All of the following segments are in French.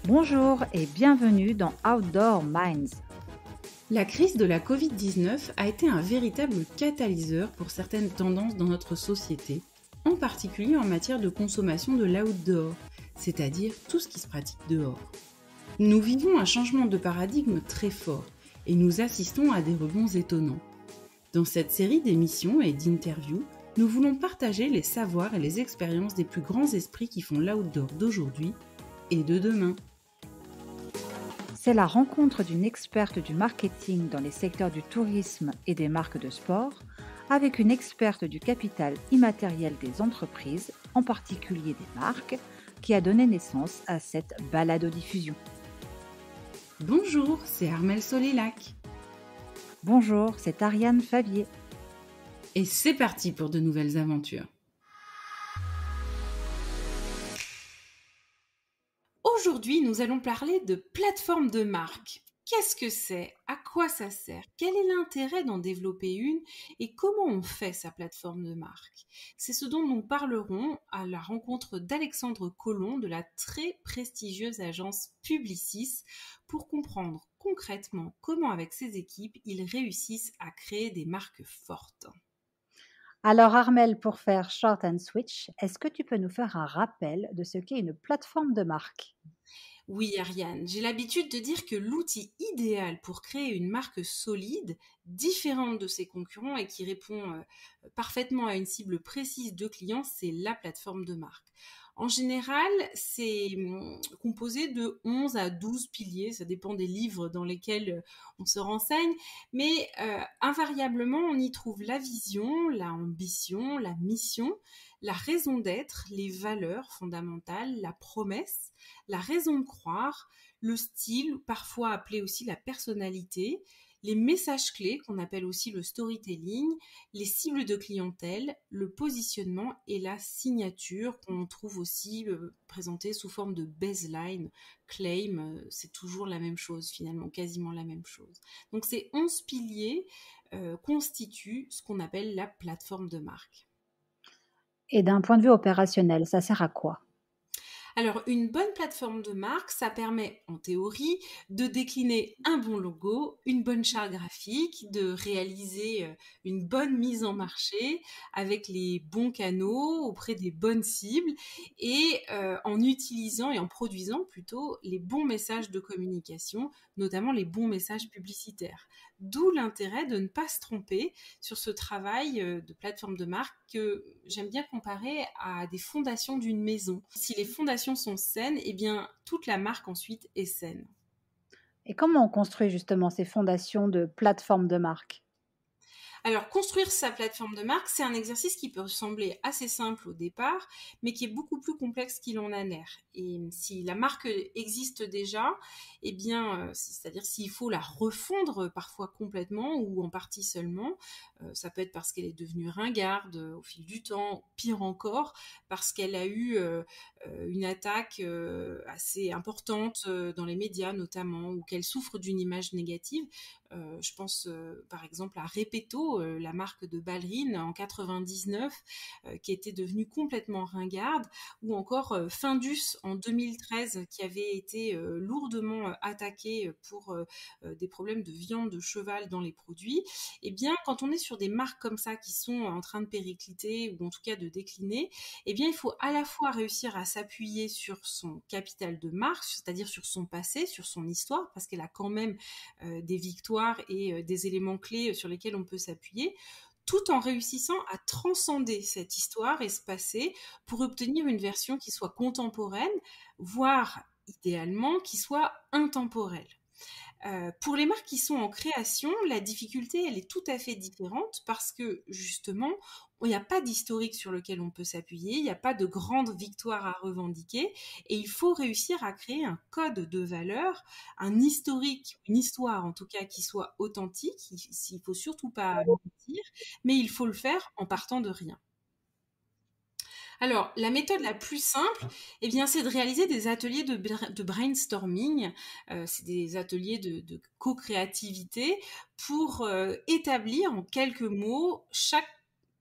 Bonjour et bienvenue dans Outdoor Minds. La crise de la Covid-19 a été un véritable catalyseur pour certaines tendances dans notre société, en particulier en matière de consommation de l'outdoor, c'est-à-dire tout ce qui se pratique dehors. Nous vivons un changement de paradigme très fort et nous assistons à des rebonds étonnants. Dans cette série d'émissions et d'interviews, nous voulons partager les savoirs et les expériences des plus grands esprits qui font l'outdoor d'aujourd'hui et de demain. C'est la rencontre d'une experte du marketing dans les secteurs du tourisme et des marques de sport avec une experte du capital immatériel des entreprises, en particulier des marques, qui a donné naissance à cette balado-diffusion. Bonjour, c'est Armelle Solélac. Bonjour, c'est Ariane Favier. Et c'est parti pour de nouvelles aventures. Aujourd'hui, nous allons parler de plateforme de marque. Qu'est-ce que c'est ? À quoi ça sert ? Quel est l'intérêt d'en développer une ? Et comment on fait sa plateforme de marque ? C'est ce dont nous parlerons à la rencontre d'Alexandre Collomb de la très prestigieuse agence Publicis pour comprendre concrètement comment avec ses équipes, ils réussissent à créer des marques fortes. Alors Armelle, pour faire short and switch, est-ce que tu peux nous faire un rappel de ce qu'est une plateforme de marque ? Oui, Ariane, j'ai l'habitude de dire que l'outil idéal pour créer une marque solide, différente de ses concurrents et qui répond parfaitement à une cible précise de clients, c'est la plateforme de marque. En général, c'est composé de 11 à 12 piliers, ça dépend des livres dans lesquels on se renseigne, mais invariablement, on y trouve la vision, la ambition, la mission, la raison d'être, les valeurs fondamentales, la promesse, la raison de croire, le style, parfois appelé aussi la personnalité, les messages clés qu'on appelle aussi le storytelling, les cibles de clientèle, le positionnement et la signature qu'on trouve aussi présentée sous forme de baseline, claim, c'est toujours la même chose finalement, quasiment la même chose. Donc ces 11 piliers constituent ce qu'on appelle la plateforme de marque. Et d'un point de vue opérationnel, ça sert à quoi ? Alors, une bonne plateforme de marque, ça permet, en théorie, de décliner un bon logo, une bonne charte graphique, de réaliser une bonne mise en marché avec les bons canaux auprès des bonnes cibles et en utilisant et en produisant plutôt les bons messages de communication, notamment les bons messages publicitaires. D'où l'intérêt de ne pas se tromper sur ce travail de plateforme de marque que j'aime bien comparer à des fondations d'une maison. Si les fondations sont saines, eh bien toute la marque ensuite est saine. Et comment on construit justement ces fondations de plateforme de marque ? Alors, construire sa plateforme de marque, c'est un exercice qui peut sembler assez simple au départ, mais qui est beaucoup plus complexe qu'il en a l'air. Et si la marque existe déjà, eh bien, c'est-à-dire s'il faut la refondre parfois complètement ou en partie seulement, ça peut être parce qu'elle est devenue ringarde au fil du temps, pire encore, parce qu'elle a eu une attaque assez importante dans les médias notamment, ou qu'elle souffre d'une image négative. Je pense par exemple à Repetto, la marque de ballerines en 99, qui était devenue complètement ringarde, ou encore Findus en 2013, qui avait été lourdement attaqué pour des problèmes de viande de cheval dans les produits. Eh bien, quand on est sur des marques comme ça qui sont en train de péricliter, ou en tout cas de décliner, eh bien, il faut à la fois réussir à s'appuyer sur son capital de marque, c'est-à-dire sur son passé, sur son histoire, parce qu'elle a quand même des victoires et des éléments clés sur lesquels on peut s'appuyer, tout en réussissant à transcender cette histoire et ce passé pour obtenir une version qui soit contemporaine, voire idéalement qui soit intemporelle. Pour les marques qui sont en création, la difficulté, elle est tout à fait différente parce que, justement, il n'y a pas d'historique sur lequel on peut s'appuyer, il n'y a pas de grande victoire à revendiquer et il faut réussir à créer un code de valeur, un historique, une histoire en tout cas qui soit authentique, il ne faut surtout pas mentir, mais il faut le faire en partant de rien. Alors, la méthode la plus simple, eh bien, c'est de réaliser des ateliers de brainstorming, c'est des ateliers de co-créativité pour établir en quelques mots chaque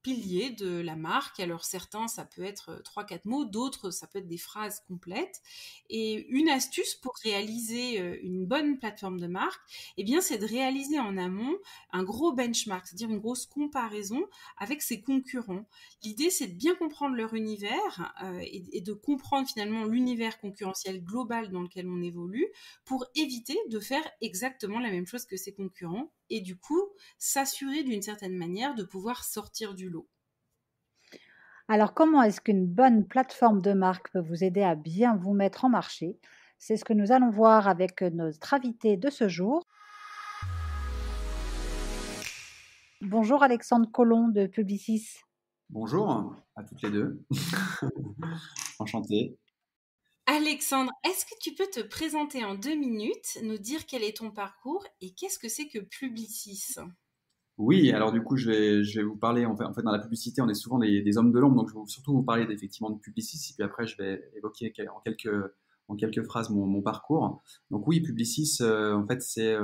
piliers de la marque. Alors certains, ça peut être 3-4 mots, d'autres, ça peut être des phrases complètes. Et une astuce pour réaliser une bonne plateforme de marque, eh bien, c'est de réaliser en amont un gros benchmark, c'est-à-dire une grosse comparaison avec ses concurrents. L'idée, c'est de bien comprendre leur univers et de comprendre finalement l'univers concurrentiel global dans lequel on évolue pour éviter de faire exactement la même chose que ses concurrents et du coup, s'assurer d'une certaine manière de pouvoir sortir du lot. Alors, comment est-ce qu'une bonne plateforme de marque peut vous aider à bien vous mettre en marché? C'est ce que nous allons voir avec notre invité de ce jour. Bonjour Alexandre Collomb de Publicis. Bonjour à toutes les deux. Enchanté. Alexandre, est-ce que tu peux te présenter en 2 minutes, nous dire quel est ton parcours et qu'est-ce que c'est que Publicis? Oui, alors du coup, je vais vous parler, en fait, dans la publicité, on est souvent des hommes de l'ombre, donc je vais surtout vous parler effectivement de Publicis, et puis après, je vais évoquer en quelques phrases mon parcours. Donc oui, Publicis, en fait, c'est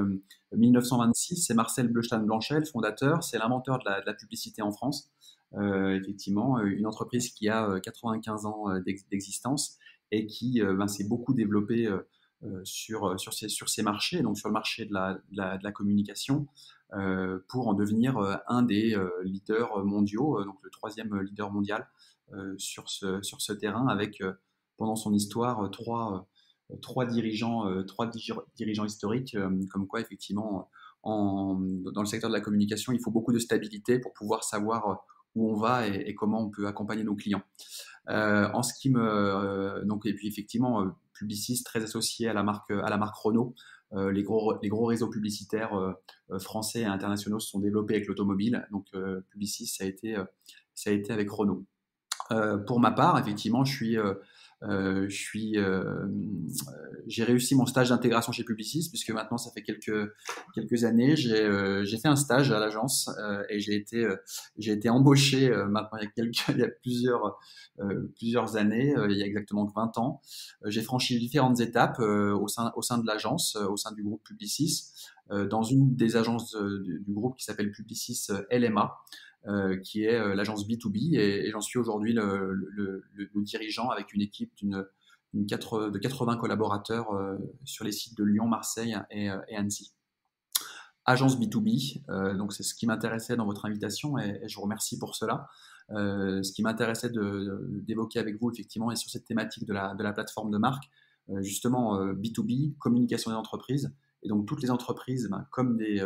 1926, c'est Marcel Bleustein-Blanchet, le fondateur, c'est l'inventeur de la publicité en France. Effectivement, une entreprise qui a 95 ans d'existence et qui s'est beaucoup développée sur ces marchés, donc sur le marché de la communication, pour en devenir un des leaders mondiaux, donc le troisième leader mondial sur ce terrain, avec pendant son histoire trois dirigeants historiques, comme quoi effectivement dans le secteur de la communication, il faut beaucoup de stabilité pour pouvoir savoir où on va et comment on peut accompagner nos clients. En ce qui me donc et puis effectivement Publicis très associé à la marque Renault. Les gros réseaux publicitaires français et internationaux se sont développés avec l'automobile. Donc Publicis ça a été avec Renault. Pour ma part, effectivement, j'ai réussi mon stage d'intégration chez Publicis, puisque maintenant ça fait quelques années. J'ai fait un stage à l'agence et j'ai été embauché maintenant il y a plusieurs années, il y a exactement 20 ans. J'ai franchi différentes étapes au sein de l'agence, au sein du groupe Publicis, dans une des agences du groupe qui s'appelle Publicis LMA. Qui est l'agence B2B, et j'en suis aujourd'hui le dirigeant avec une équipe de 80 collaborateurs sur les sites de Lyon, Marseille et Annecy. Agence B2B, donc c'est ce qui m'intéressait dans votre invitation et je vous remercie pour cela. Ce qui m'intéressait d'évoquer avec vous effectivement et sur cette thématique de la plateforme de marque, justement B2B, communication des entreprises, et donc toutes les entreprises, comme des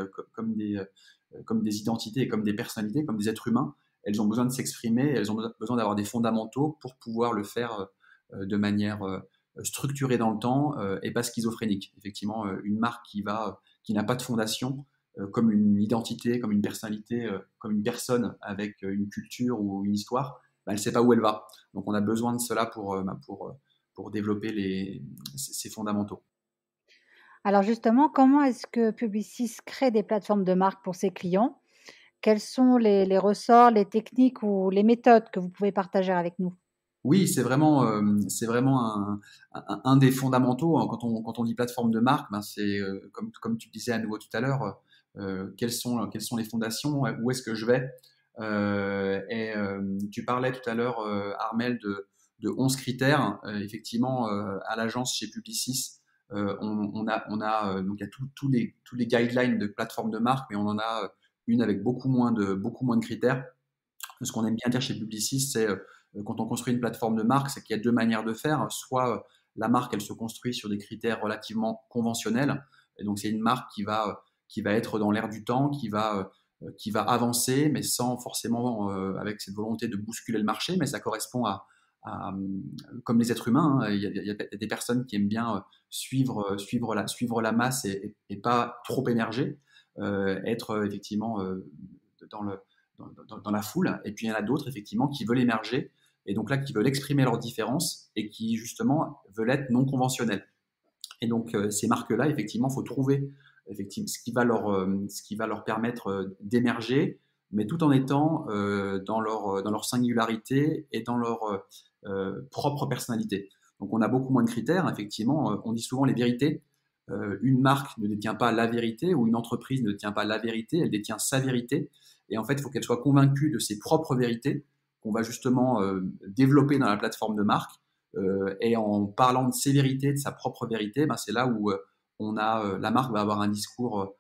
identités et comme des personnalités, comme des êtres humains, elles ont besoin de s'exprimer, elles ont besoin d'avoir des fondamentaux pour pouvoir le faire de manière structurée dans le temps et pas schizophrénique. Effectivement, une marque qui n'a pas de fondation, comme une identité, comme une personnalité, comme une personne avec une culture ou une histoire, elle ne sait pas où elle va. Donc on a besoin de cela pour développer ces fondamentaux. Alors justement, comment est-ce que Publicis crée des plateformes de marque pour ses clients? Quels sont les ressorts, les techniques ou les méthodes que vous pouvez partager avec nous? Oui, c'est vraiment un des fondamentaux, hein. Quand on dit plateforme de marque, c'est comme tu disais à nouveau tout à l'heure, quelles sont les fondations, où est-ce que je vais? Tu parlais tout à l'heure, Armel, de 11 critères. Effectivement, à l'agence chez Publicis, donc il y a tous les guidelines de plateforme de marque, mais on en a une avec beaucoup moins de critères. Ce qu'on aime bien dire chez Publicis, c'est quand on construit une plateforme de marque, c'est qu'il y a deux manières de faire. Soit la marque, elle se construit sur des critères relativement conventionnels, et donc c'est une marque qui va être dans l'air du temps, qui va avancer, mais sans forcément avec cette volonté de bousculer le marché, mais ça correspond comme les êtres humains, hein. Il y a des personnes qui aiment bien suivre la masse et pas trop émerger, être effectivement dans dans la foule. Et puis il y en a d'autres effectivement qui veulent émerger, et donc là qui veulent exprimer leurs différences et qui justement veulent être non conventionnels. Et donc ces marques-là, effectivement, il faut trouver effectivement ce qui va leur permettre d'émerger, mais tout en étant dans leur singularité et dans leur propre personnalité. Donc on a beaucoup moins de critères, effectivement. On dit souvent les vérités. Une marque ne détient pas la vérité, ou une entreprise ne détient pas la vérité, elle détient sa vérité. Et en fait, il faut qu'elle soit convaincue de ses propres vérités qu'on va justement développer dans la plateforme de marque. Et en parlant de ses vérités, de sa propre vérité, c'est là où la marque va avoir un discours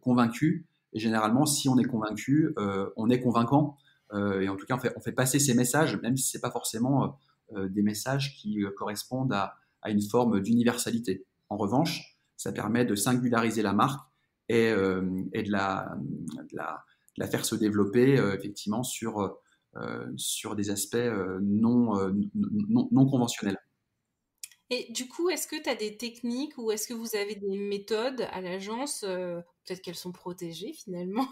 convaincu. Et généralement, si on est convaincu, on est convaincant. Et en tout cas, on fait passer ces messages, même si ce n'est pas forcément des messages qui correspondent à une forme d'universalité. En revanche, ça permet de singulariser la marque et de la faire se développer effectivement sur des aspects non conventionnels. Et du coup, est-ce que tu as des techniques ou est-ce que vous avez des méthodes à l'agence, peut-être qu'elles sont protégées finalement?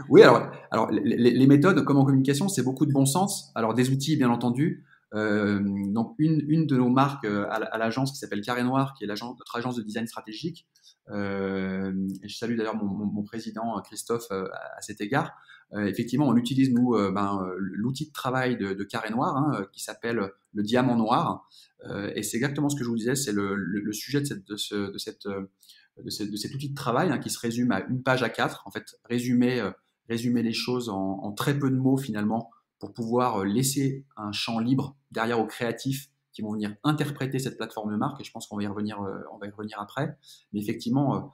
Oui, alors les méthodes comme en communication, c'est beaucoup de bon sens. Alors des outils, bien entendu. Donc une de nos marques à l'agence qui s'appelle Carré Noir, qui est notre agence de design stratégique. Et je salue d'ailleurs mon président Christophe à cet égard. Effectivement, on utilise nous l'outil de travail de Carré Noir qui s'appelle le diamant noir. Et c'est exactement ce que je vous disais, c'est le sujet de cet outil de travail qui se résume à une page A4. En fait, résumer les choses en très peu de mots finalement pour pouvoir laisser un champ libre derrière aux créatifs qui vont venir interpréter cette plateforme de marque. Et je pense qu'on va y revenir après. Mais effectivement,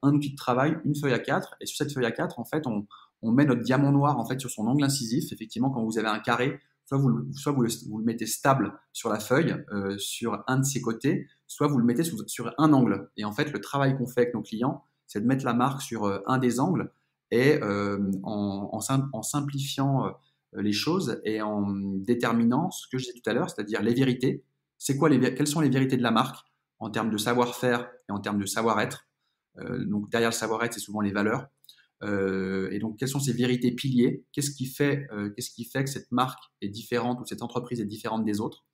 un outil de travail, une feuille A4. Et sur cette feuille A4, en fait, on met notre diamant noir en fait sur son angle incisif. Effectivement, quand vous avez un carré, soit vous le mettez stable sur la feuille, sur un de ses côtés, soit vous le mettez sur un angle. Et en fait, le travail qu'on fait avec nos clients, c'est de mettre la marque sur un des angles et en simplifiant les choses et en déterminant ce que je disais tout à l'heure, c'est-à-dire les vérités. Quelles sont les vérités de la marque en termes de savoir-faire et en termes de savoir-être. Donc derrière le savoir-être, c'est souvent les valeurs. Et donc, quelles sont ces vérités piliers? Qu'est-ce qui fait que cette marque est différente ou cette entreprise est différente des autres?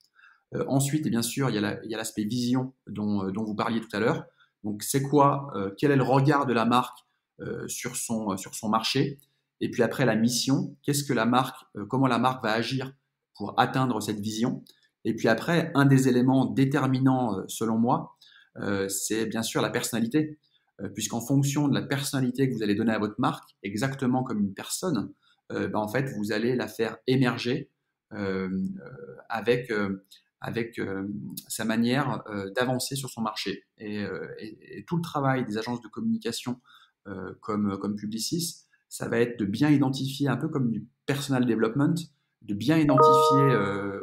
Ensuite, et bien sûr, il y a l'aspect vision dont vous parliez tout à l'heure. Donc, quel est le regard de la marque sur son marché? Et puis après, la mission, comment la marque va agir pour atteindre cette vision? Et puis après, un des éléments déterminants, selon moi, c'est bien sûr la personnalité. Puisqu'en fonction de la personnalité que vous allez donner à votre marque, exactement comme une personne, en fait, vous allez la faire émerger avec sa manière d'avancer sur son marché. Et tout le travail des agences de communication comme Publicis, ça va être de bien identifier, un peu comme du personal development, de bien identifier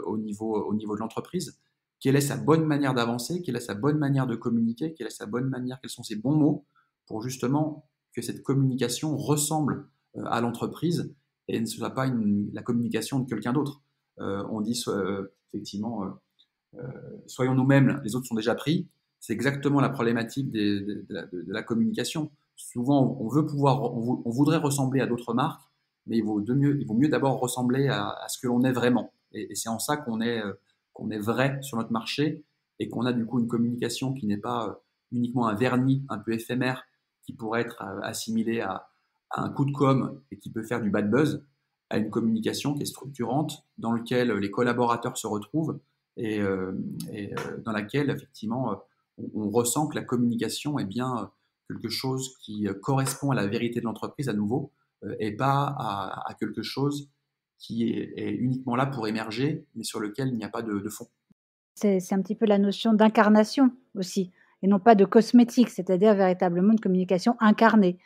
au niveau de l'entreprise quelle est sa bonne manière d'avancer, quelle est sa bonne manière de communiquer, quelle sont ses bons mots pour justement que cette communication ressemble à l'entreprise et ne soit pas la communication de quelqu'un d'autre. On dit effectivement, soyons nous-mêmes, les autres sont déjà pris. C'est exactement la problématique de la communication. Souvent, on voudrait ressembler à d'autres marques, mais il vaut mieux d'abord ressembler à ce que l'on est vraiment. Et c'est en ça qu'on est vrai sur notre marché et qu'on a du coup une communication qui n'est pas uniquement un vernis un peu éphémère qui pourrait être assimilé à un coup de com et qui peut faire du bad buzz, à une communication qui est structurante, dans laquelle les collaborateurs se retrouvent et dans laquelle effectivement on ressent que la communication est bien quelque chose qui correspond à la vérité de l'entreprise à nouveau et pas à quelque chose qui est uniquement là pour émerger, mais sur lequel il n'y a pas de fond. C'est un petit peu la notion d'incarnation aussi, et non pas de cosmétique, c'est-à-dire véritablement une communication incarnée.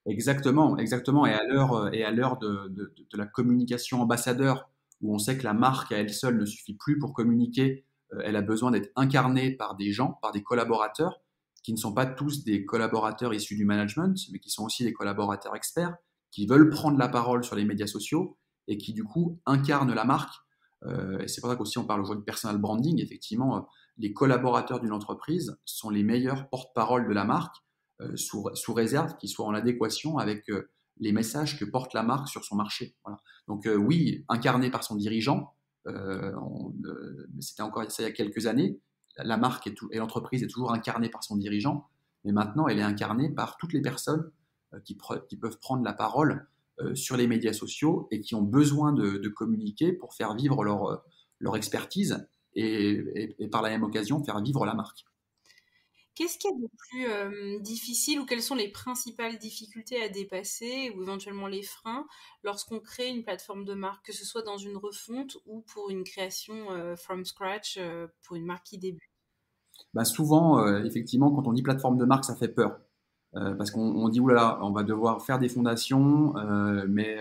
Exactement. Et à l'heure de la communication ambassadeur, où on sait que la marque à elle seule ne suffit plus pour communiquer, elle a besoin d'être incarnée par des gens, par des collaborateurs, qui ne sont pas tous des collaborateurs issus du management, mais qui sont aussi des collaborateurs experts, qui veulent prendre la parole sur les médias sociaux et qui du coup incarnent la marque. Et c'est pour ça qu'aussi on parle aujourd'hui de personal branding. Effectivement, les collaborateurs d'une entreprise sont les meilleurs porte-parole de la marque, sous réserve qu'ils soient en adéquation avec les messages que porte la marque sur son marché. Voilà. Donc oui, incarné par son dirigeant, c'était encore ça il y a quelques années, la marque et l'entreprise est toujours incarnée par son dirigeant, mais maintenant elle est incarnée par toutes les personnes qui peuvent prendre la parole sur les médias sociaux et qui ont besoin de communiquer pour faire vivre leur expertise et par la même occasion faire vivre la marque. Qu'est-ce qu'il y a de plus difficile ou quelles sont les principales difficultés à dépasser ou éventuellement les freins lorsqu'on crée une plateforme de marque, que ce soit dans une refonte ou pour une création from scratch pour une marque qui débute? Bah souvent, effectivement, quand on dit plateforme de marque, ça fait peur. Parce qu'on dit, oulala, on va devoir faire des fondations, mais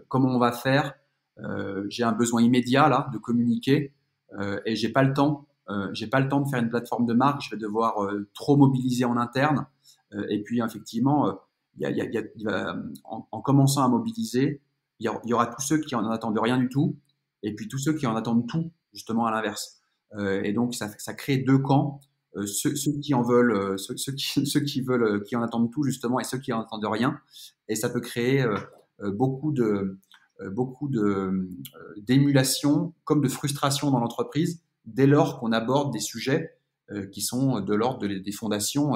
comment on va faire? J'ai un besoin immédiat là de communiquer et j'ai pas le temps de faire une plateforme de marque. Je vais devoir trop mobiliser en interne. Et puis effectivement, en commençant à mobiliser, il y aura tous ceux qui en attendent rien du tout, et puis tous ceux qui en attendent tout, justement à l'inverse. Et donc ça crée deux camps. Ceux qui en veulent, ceux qui veulent, qui en attendent tout justement, et ceux qui en attendent rien. Et ça peut créer beaucoup de d'émulation comme de frustration dans l'entreprise dès lors qu'on aborde des sujets qui sont de l'ordre des fondations,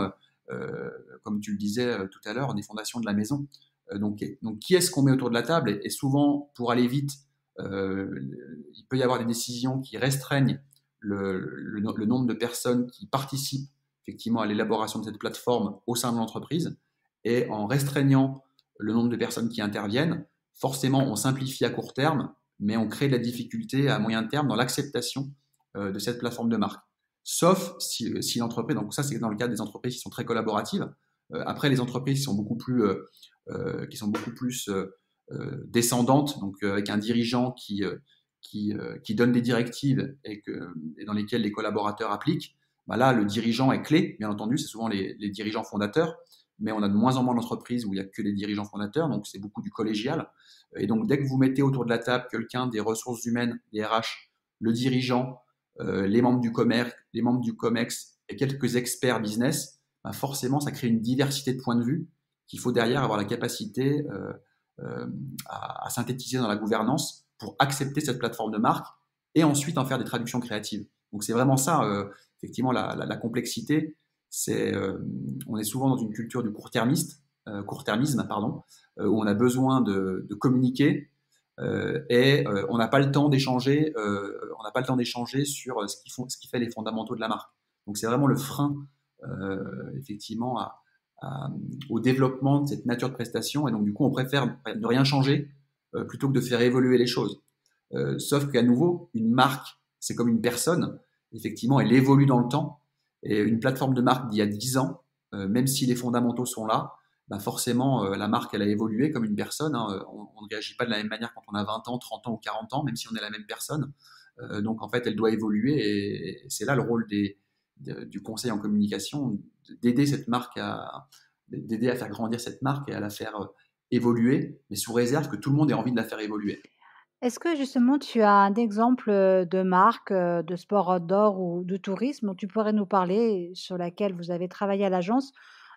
comme tu le disais tout à l'heure, des fondations de la maison. Donc qui est-ce qu'on met autour de la table? Et souvent, pour aller vite, il peut y avoir des décisions qui restreignent le nombre de personnes qui participent effectivement à l'élaboration de cette plateforme au sein de l'entreprise. Et en restreignant le nombre de personnes qui interviennent, forcément, on simplifie à court terme, mais on crée de la difficulté à moyen terme dans l'acceptation de cette plateforme de marque. Sauf si l'entreprise, donc ça c'est dans le cadre des entreprises qui sont très collaboratives. Après, les entreprises qui sont beaucoup plus descendantes, donc avec un dirigeant qui donne des directives et dans lesquelles les collaborateurs appliquent, bah là, le dirigeant est clé, bien entendu, c'est souvent les dirigeants fondateurs, mais on a de moins en moins d'entreprises où il n'y a que les dirigeants fondateurs, donc c'est beaucoup du collégial. Et donc, dès que vous mettez autour de la table quelqu'un des ressources humaines, des RH, le dirigeant, les membres du commerce, les membres du COMEX et quelques experts business, bah forcément, ça crée une diversité de points de vue qu'il faut derrière avoir la capacité à synthétiser dans la gouvernance pour accepter cette plateforme de marque et ensuite en faire des traductions créatives. Donc c'est vraiment ça, effectivement, la complexité. On est souvent dans une culture du court-termisme, pardon, où on a besoin de communiquer et on n'a pas le temps d'échanger, sur ce qui fait les fondamentaux de la marque. Donc c'est vraiment le frein, effectivement, au développement de cette nature de prestation. Et donc du coup, on préfère ne rien changer plutôt que de faire évoluer les choses. Sauf qu'à nouveau, une marque, c'est comme une personne. Effectivement, elle évolue dans le temps. Et une plateforme de marque d'il y a 10 ans, même si les fondamentaux sont là, bah forcément, la marque, elle a évolué comme une personne. Hein. On ne réagit pas de la même manière quand on a 20 ans, 30 ans ou 40 ans, même si on est la même personne. Donc, en fait, elle doit évoluer. Et c'est là le rôle du conseil en communication, d'aider cette marque d'aider à faire grandir cette marque et à la faire évoluer, mais sous réserve que tout le monde ait envie de la faire évoluer. Est-ce que justement tu as un exemple, de marque, de sport outdoor ou de tourisme dont tu pourrais nous parler, sur laquelle vous avez travaillé à l'agence?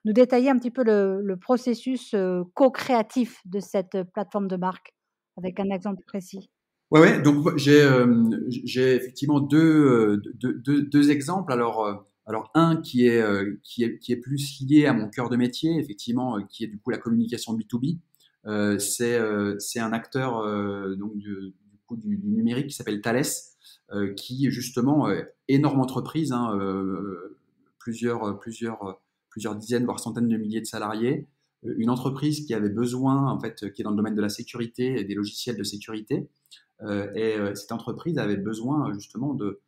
Nous détailler un petit peu le processus, co-créatif de cette plateforme de marque, avec un exemple précis. Ouais, ouais. Donc j'ai effectivement deux exemples. Alors un qui est plus lié à mon cœur de métier, effectivement, qui est du coup la communication B2B. C'est un acteur donc du numérique qui s'appelle Thales, qui justement énorme entreprise, hein, plusieurs dizaines voire centaines de milliers de salariés, une entreprise qui avait besoin en fait, qui est dans le domaine de la sécurité et des logiciels de sécurité, cette entreprise avait besoin justement de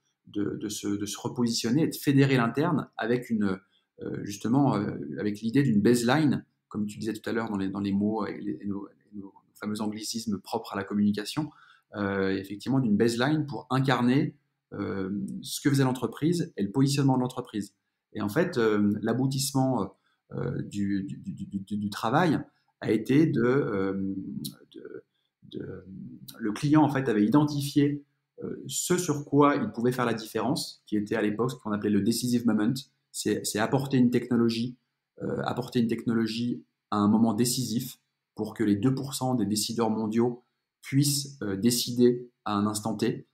se repositionner et de fédérer l'interne avec justement avec l'idée d'une baseline, comme tu disais tout à l'heure dans les mots et nos fameux anglicismes propres à la communication, effectivement d'une baseline pour incarner ce que faisait l'entreprise et le positionnement de l'entreprise. Et en fait, l'aboutissement du travail a été le client en fait avait identifié ce sur quoi il pouvait faire la différence, qui était à l'époque ce qu'on appelait le decisive moment, c'est apporter une technologie à un moment décisif pour que les 2% des décideurs mondiaux puissent décider à un instant T,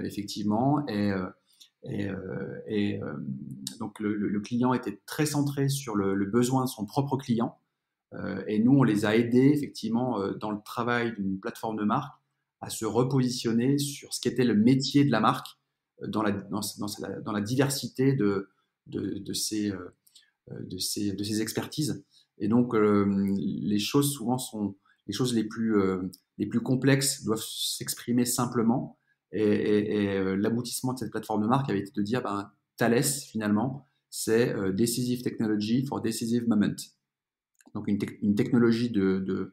effectivement. Donc le client était très centré sur le besoin de son propre client. Et nous, on les a aidés effectivement dans le travail d'une plateforme de marque à se repositionner sur ce qu'était le métier de la marque dans la diversité de ces expertises. Et donc, les choses souvent sont les choses les plus complexes doivent s'exprimer simplement. Et l'aboutissement de cette plateforme de marque avait été de dire, Thales, finalement, c'est Decisive Technology for Decisive Moment. Donc, une technologie de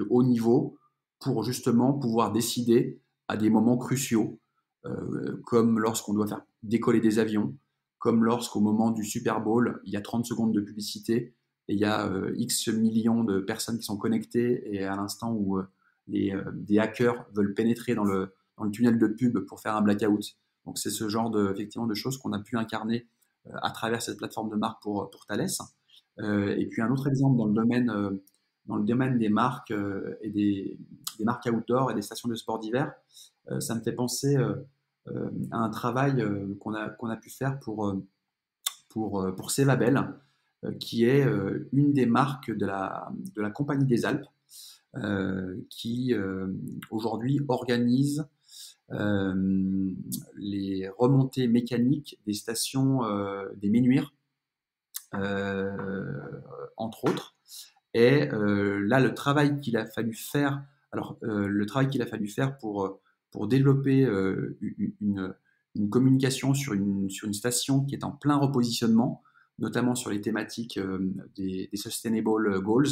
haut niveau pour justement pouvoir décider à des moments cruciaux, comme lorsqu'on doit faire décoller des avions, comme lorsqu'au moment du Super Bowl, il y a 30 secondes de publicité et il y a X millions de personnes qui sont connectées, et à l'instant où des hackers veulent pénétrer dans le tunnel de pub pour faire un blackout. Donc c'est ce genre effectivement de choses qu'on a pu incarner à travers cette plateforme de marque pour Thales. Et puis un autre exemple dans le domaine des marques et des marques outdoor et des stations de sport d'hiver, ça me fait penser à un travail qu'on a pu faire pour Cevabel, qui est une des marques de la Compagnie des Alpes, qui aujourd'hui organise les remontées mécaniques des stations des Menuires, entre autres. Et là, le travail qu'il a fallu faire, pour développer une communication sur une station qui est en plein repositionnement, notamment sur les thématiques des Sustainable Goals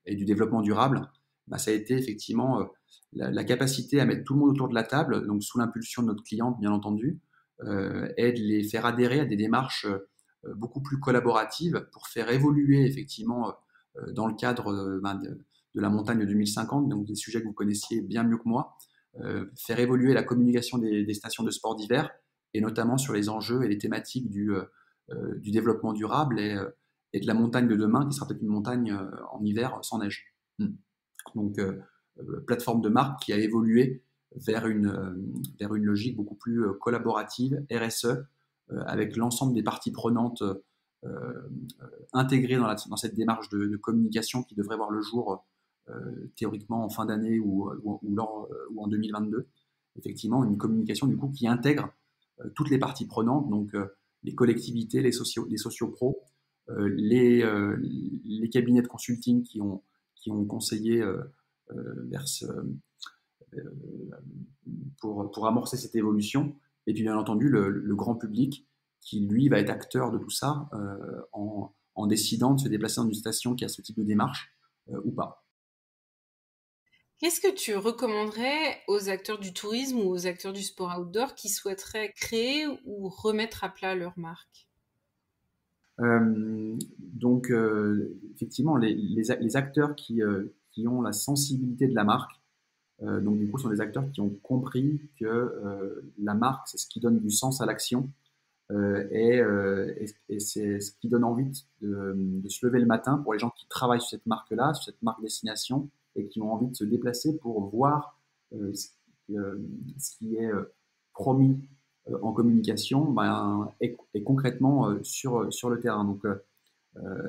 et du développement durable, ça a été effectivement la capacité à mettre tout le monde autour de la table, donc sous l'impulsion de notre cliente, bien entendu, et de les faire adhérer à des démarches beaucoup plus collaboratives pour faire évoluer effectivement dans le cadre de la montagne 2050, donc des sujets que vous connaissiez bien mieux que moi, faire évoluer la communication des stations de sport d'hiver, et notamment sur les enjeux et les thématiques du développement durable et de la montagne de demain, qui sera peut-être une montagne en hiver sans neige. Donc, plateforme de marque qui a évolué vers une logique beaucoup plus collaborative, RSE, avec l'ensemble des parties prenantes intégrées dans cette démarche de communication qui devrait voir le jour théoriquement en fin d'année ou en 2022. Effectivement, une communication du coup qui intègre toutes les parties prenantes, donc les collectivités, les sociopros, les cabinets de consulting qui ont conseillé pour amorcer cette évolution, et puis bien entendu le grand public qui lui va être acteur de tout ça en décidant de se déplacer dans une station qui a ce type de démarche ou pas. Qu'est-ce que tu recommanderais aux acteurs du tourisme ou aux acteurs du sport outdoor qui souhaiteraient créer ou remettre à plat leur marque ? Donc, effectivement, les acteurs qui ont la sensibilité de la marque, donc du coup, sont des acteurs qui ont compris que la marque, c'est ce qui donne du sens à l'action, et c'est ce qui donne envie de se lever le matin pour les gens qui travaillent sur cette marque-là, sur cette marque destination, et qui ont envie de se déplacer pour voir ce qui est promis en communication et concrètement sur le terrain. Donc,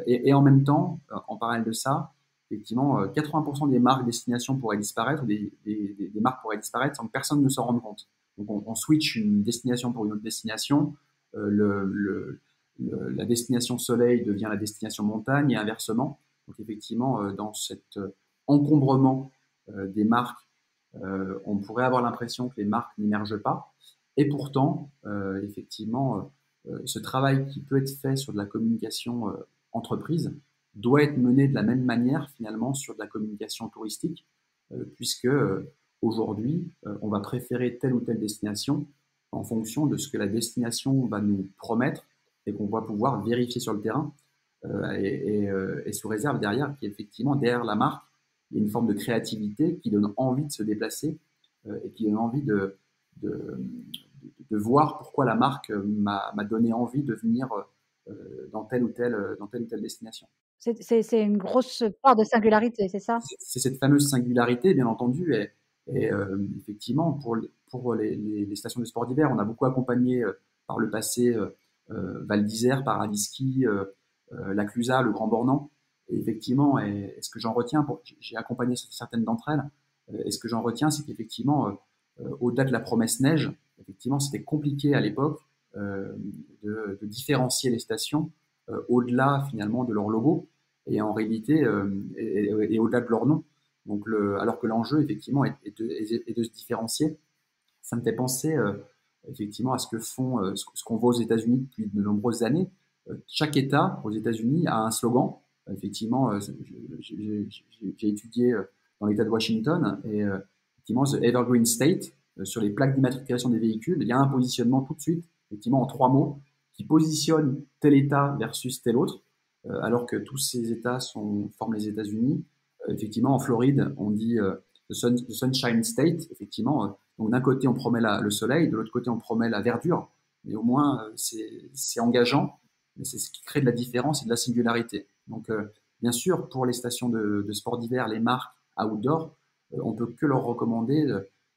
et en même temps, en parallèle de ça, effectivement, 80% des marques destination pourraient disparaître, des marques pourraient disparaître sans que personne ne s'en rende compte. Donc on switch une destination pour une autre destination, la destination soleil devient la destination montagne et inversement. Donc effectivement, dans cet encombrement des marques, on pourrait avoir l'impression que les marques n'émergent pas. Et pourtant, effectivement, ce travail qui peut être fait sur de la communication entreprise doit être mené de la même manière finalement sur de la communication touristique, puisque aujourd'hui, on va préférer telle ou telle destination en fonction de ce que la destination va nous promettre et qu'on va pouvoir vérifier sur le terrain, et sous réserve derrière qu'effectivement, derrière la marque, il y a une forme de créativité qui donne envie de se déplacer et qui donne envie de voir pourquoi la marque m'a donné envie de venir dans telle ou telle destination. C'est une grosse part de singularité, c'est ça? C'est cette fameuse singularité, bien entendu, et effectivement, pour les stations de sport d'hiver, on a beaucoup accompagné par le passé Val d'Isère, Paradis-Ski, la Clusaz, le Grand Bornand. Et effectivement, et ce que j'en retiens, j'ai accompagné certaines d'entre elles, et ce que j'en retiens, c'est qu'effectivement, au-delà de la promesse neige, effectivement, c'était compliqué à l'époque de différencier les stations au-delà finalement de leur logo et en réalité et au-delà de leur nom. Donc alors que l'enjeu effectivement est de se différencier. Ça me fait penser effectivement à ce que font, ce qu'on voit aux États-Unis depuis de nombreuses années. Chaque État aux États-Unis a un slogan. Effectivement, j'ai étudié dans l'État de Washington et effectivement, The Evergreen State, sur les plaques d'immatriculation des véhicules, il y a un positionnement tout de suite, effectivement en 3 mots, qui positionne tel État versus tel autre, alors que tous ces États forment les États-Unis. Effectivement, en Floride, on dit the Sunshine State, effectivement. Donc d'un côté, on promet le soleil, de l'autre côté, on promet la verdure, mais au moins, c'est engageant, mais c'est ce qui crée de la différence et de la singularité. Donc, bien sûr, pour les stations de sport d'hiver, les marques outdoor, on peut que leur recommander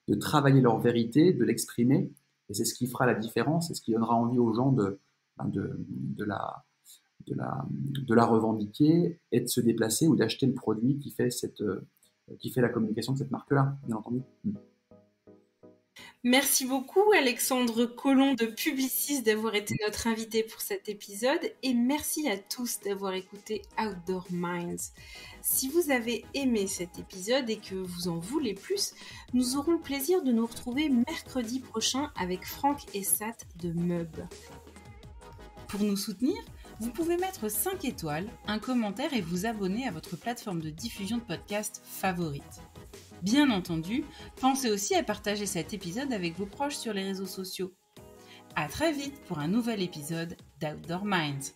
de travailler leur vérité, de l'exprimer, et c'est ce qui fera la différence et ce qui donnera envie aux gens de la revendiquer et de se déplacer ou d'acheter le produit qui fait la communication de cette marque-là, bien entendu. Merci beaucoup Alexandre Collomb de Publicis d'avoir été notre invité pour cet épisode et merci à tous d'avoir écouté Outdoor Minds. Si vous avez aimé cet épisode et que vous en voulez plus, nous aurons le plaisir de nous retrouver mercredi prochain avec Franck et Sat de Meub. Pour nous soutenir, vous pouvez mettre 5 étoiles, un commentaire et vous abonner à votre plateforme de diffusion de podcasts favorite. Bien entendu, pensez aussi à partager cet épisode avec vos proches sur les réseaux sociaux. À très vite pour un nouvel épisode d'Outdoor Minds.